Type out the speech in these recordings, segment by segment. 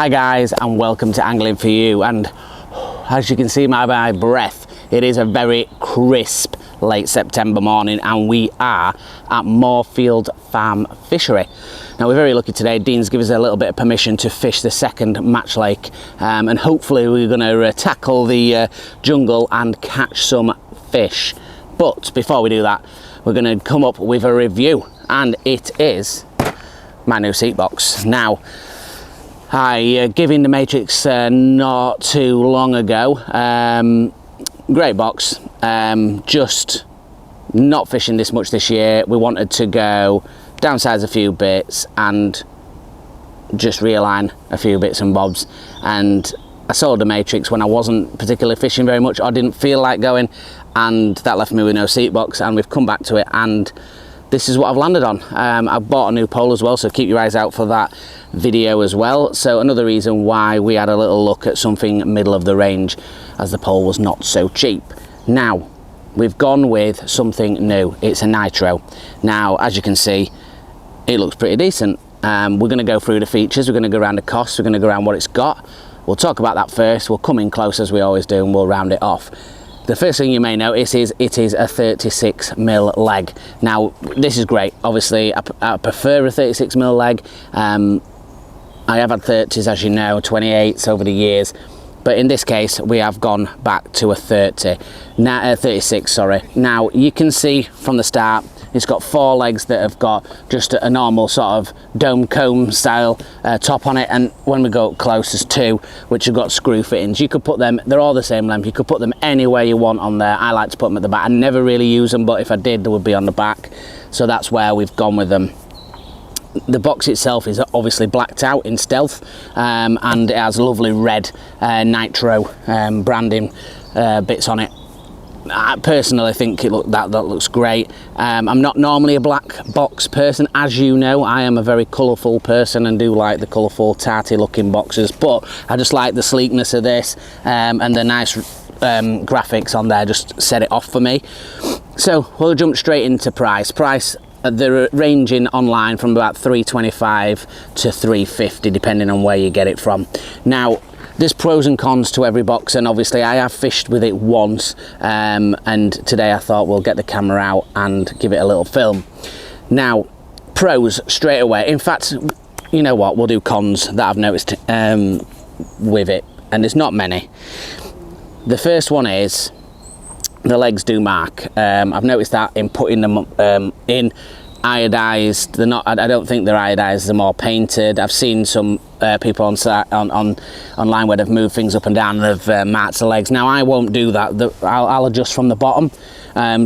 Hi guys, and welcome to Angling For You. And as you can see by my breath, it is a very crisp late September morning and we are at Moorfield Farm Fishery. Now we're very lucky today. Dean's given us a little bit of permission to fish the second match lake, and hopefully we're going to tackle the jungle and catch some fish. But before we do that, we're going to come up with a review, and it is my new seat box. Now I gave in the Matrix not too long ago. Great box, just not fishing this much this year. We wanted to go downsize a few bits and just realign a few bits and bobs, and I sold the Matrix when I wasn't particularly fishing very much or didn't feel like going, and that left me with no seat box, and we've come back to it and this is what I've landed on. I've bought a new pole as well, so keep your eyes out for that video as well. So another reason why we had a little look at something middle of the range, as the pole was not so cheap. Now we've gone with something new. It's a Nytro. Now as you can see, it looks pretty decent. We're going to go through the features, we're going to go around the costs, we're going to go around what it's got. We'll talk about that first, we'll come in close as we always do, and we'll round it off. The first thing you may notice is it is a 36mm leg. Now this is great. Obviously I prefer a 36mm leg. I have had 30s, as you know, 28s over the years, but in this case we have gone back to a 36, sorry. Now you can see from the start it's got 4 legs that have got just a normal sort of dome comb style top on it, and when we go up close there's 2 which have got screw fittings. You could put them, they're all the same length, you could put them anywhere you want on there. I like to put them at the back. I never really use them, but if I did they would be on the back, so that's where we've gone with them. The box itself is obviously blacked out in stealth, and it has lovely red Nytro branding bits on it. I personally think that looks great. I'm not normally a black box person, as you know. I am a very colourful person and do like the colourful tarty looking boxes, but I just like the sleekness of this, and the nice graphics on there just set it off for me. So we'll jump straight into price. They're ranging online from about $325 to $350 depending on where you get it from. Now there's pros and cons to every box, and obviously I have fished with it once, and today I thought we'll get the camera out and give it a little film. Now pros straight away. In fact, you know what, we'll do cons that I've noticed with it, and there's not many. The first one is the legs do mark. I've noticed that in putting them in iodized. They're not, I don't think they're iodized, they're more painted. I've seen some people online where they've moved things up and down and they've marked the legs. Now I won't do that. I'll adjust from the bottom,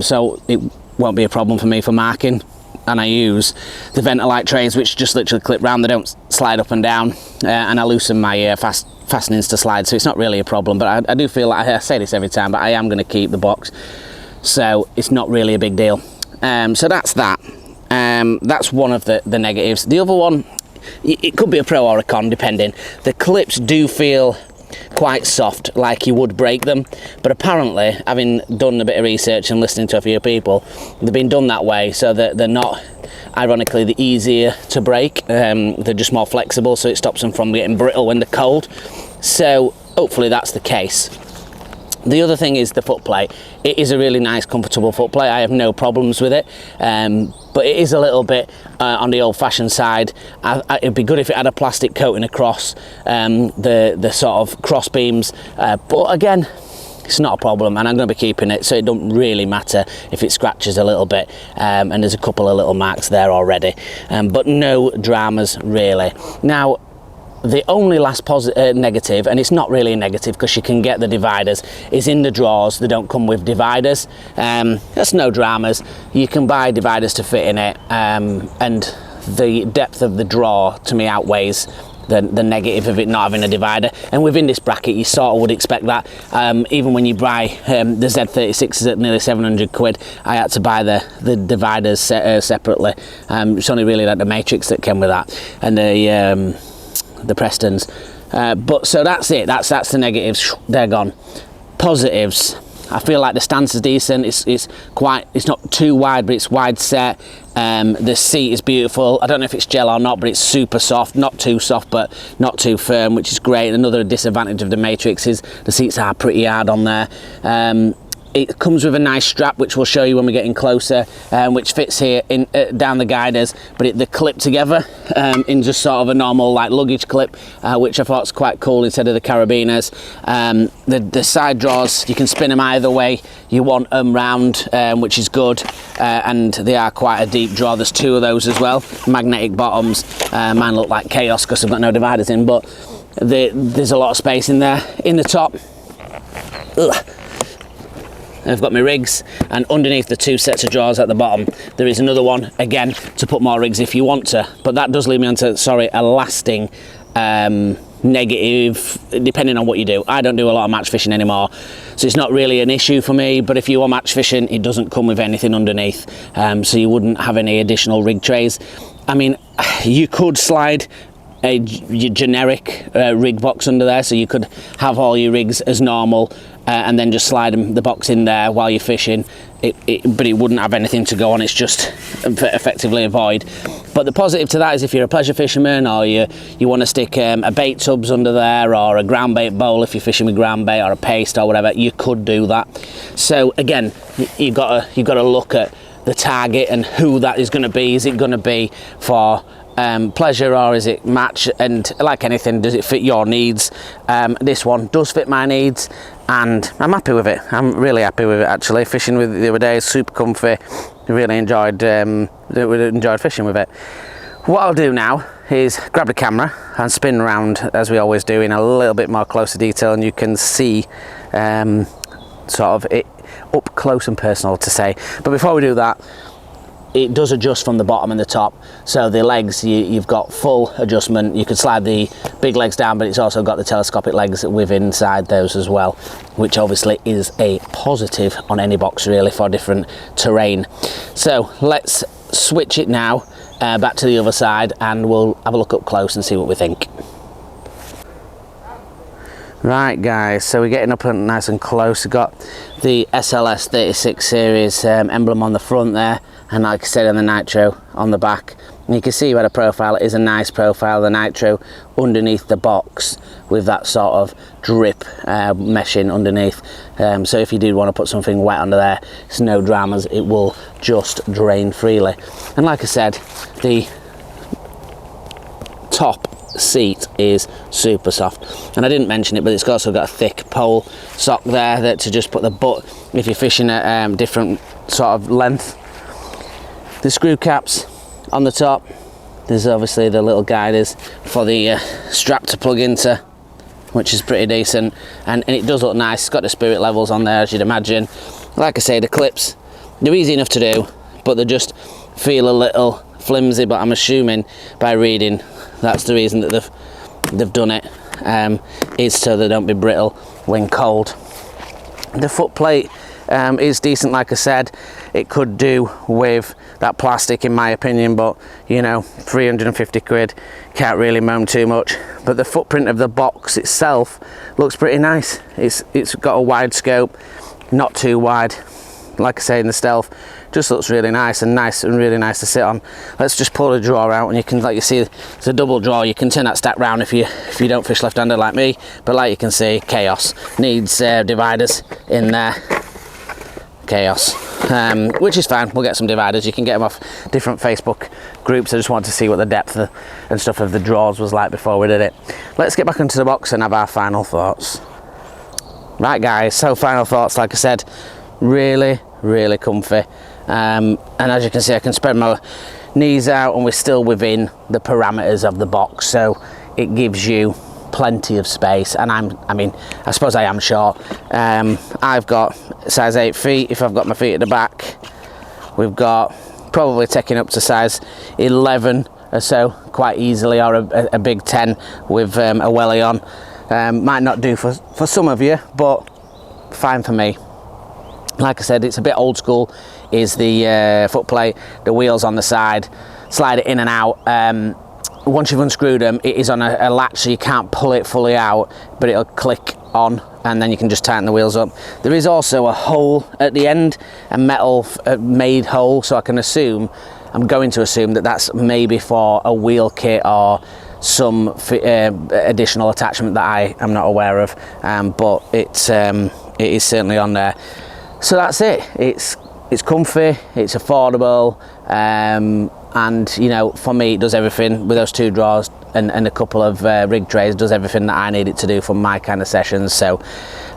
so it won't be a problem for me for marking. And I use the Ventilite trays, which just literally clip round, they don't slide up and down, and I loosen my fastenings to slide, so it's not really a problem. But I do feel like, I say this every time, but I am going to keep the box, so it's not really a big deal. So that's that. That's one of the negatives. The other one, it could be a pro or a con depending. The clips do feel quite soft, like you would break them, but apparently, having done a bit of research and listening to a few people, they've been done that way so that they're not, ironically, the easier to break. They're just more flexible, so it stops them from getting brittle when they're cold. So hopefully that's the case. The other thing is the footplate. It is a really nice, comfortable footplate. I have no problems with it, but it is a little bit on the old-fashioned side. It'd be good if it had a plastic coating across the sort of cross beams, but again, it's not a problem, and I'm going to be keeping it, so it don't really matter if it scratches a little bit, and there's a couple of little marks there already, but no dramas really. Now the only last negative, and it's not really a negative because you can get the dividers, is in the drawers. They don't come with dividers. That's no dramas. You can buy dividers to fit in it, and the depth of the drawer to me outweighs the negative of it not having a divider. And within this bracket you sort of would expect that. Even when you buy the Z36s at nearly 700 quid, I had to buy the dividers separately. It's only really like the Matrix that came with that, and the Prestons, but so that's it. That's the negatives. They're gone. Positives. I feel like the stance is decent. It's not too wide, but it's wide set. The seat is beautiful. I don't know if it's gel or not, but it's super soft, not too soft but not too firm, which is great. Another disadvantage of the Matrix is the seats are pretty hard on there. It comes with a nice strap, which we'll show you when we get in closer, which fits here in down the guiders, but they're clipped together in just sort of a normal like luggage clip, which I thought was quite cool instead of the carabiners. The side drawers, you can spin them either way you want them round, which is good, and they are quite a deep drawer. There's 2 of those as well, magnetic bottoms. Mine look like chaos because I've got no dividers in, but there's a lot of space in there. In the top, I've got my rigs, and underneath the 2 sets of drawers at the bottom there is another one, again, to put more rigs if you want to. But that does lead me on to, sorry, a lasting negative, depending on what you do. I don't do a lot of match fishing anymore, so it's not really an issue for me, but if you are match fishing, it doesn't come with anything underneath, so you wouldn't have any additional rig trays. I mean, you could slide a generic rig box under there, so you could have all your rigs as normal, and then just slide the box in there while you're fishing, but it wouldn't have anything to go on. It's just effectively a void. But the positive to that is if you're a pleasure fisherman, or you want to stick a bait tubs under there, or a ground bait bowl if you're fishing with ground bait, or a paste or whatever, you could do that. So again, you've got to look at the target and who that is going to be. Is it going to be for pleasure, or is it match? And like anything, does it fit your needs? This one does fit my needs, and I'm happy with it. I'm really happy with it, actually. Fishing with it the other day, super comfy. Really enjoyed fishing with it. What I'll do now is grab the camera and spin around as we always do in a little bit more closer detail, and you can see sort of it up close and personal, to say. But before we do that, it does adjust from the bottom and the top, so the legs, you've got full adjustment. You can slide the big legs down, but it's also got the telescopic legs with inside those as well, which obviously is a positive on any box really for different terrain. So let's switch it now back to the other side, and we'll have a look up close and see what we think. Right guys, so we're getting up nice and close. We've got the SLS36 series emblem on the front there, and like I said, on the Nytro on the back. And you can see by the profile, it is a nice profile, the Nytro underneath the box with that sort of drip meshing underneath. So if you did want to put something wet under there, it's no dramas, it will just drain freely. And like I said, the top seat is super soft, and I didn't mention it, but it's also got a thick pole sock there that to just put the butt if you're fishing at different sort of length. The screw caps on the top, there's obviously the little guiders for the strap to plug into, which is pretty decent, and it does look nice. It's got the spirit levels on there, as you'd imagine. Like I say, the clips, they're easy enough to do, but they just feel a little flimsy, but I'm assuming by reading that's the reason that they've done it, is so they don't be brittle when cold. The foot plate is decent, like I said. It could do with that plastic in my opinion, but you know, 350 quid, can't really moan too much. But the footprint of the box itself looks pretty nice. It's got a wide scope, not too wide. Like I say, in the Stealth, just looks really nice and really nice to sit on. Let's just pull the drawer out, and you can, like you see, it's a double drawer. You can turn that stack round if you don't fish left-handed like me, but like you can see, chaos. Needs dividers in there. Chaos, which is fine. We'll get some dividers. You can get them off different Facebook groups. I just wanted to see what the depth and stuff of the drawers was like before we did it. Let's get back into the box and have our final thoughts. Right guys, so final thoughts, like I said, really comfy, and as you can see, I can spread my knees out and we're still within the parameters of the box, so it gives you plenty of space. And I suppose I am short. I've got size 8 feet if I've got my feet at the back. We've got probably taking up to size 11 or so quite easily, or a big 10 with a welly on. Might not do for some of you, but fine for me. Like I said, it's a bit old school, is the foot plate, the wheels on the side, slide it in and out. Once you've unscrewed them, it is on a latch, so you can't pull it fully out, but it'll click on, and then you can just tighten the wheels up. There is also a hole at the end, a metal made hole, so I'm going to assume that that's maybe for a wheel kit or some additional attachment that I am not aware of, but it is certainly on there. So that's it. It's comfy, it's affordable, and you know, for me it does everything with those 2 drawers and a couple of rig trays. Does everything that I need it to do for my kind of sessions. So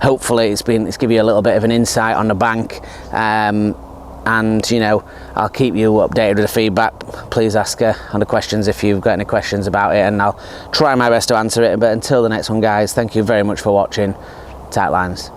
hopefully it's give you a little bit of an insight on the bank, and you know, I'll keep you updated with the feedback. Please ask on the questions if you've got any questions about it, and I'll try my best to answer it. But until the next one, guys, thank you very much for watching. Tight lines.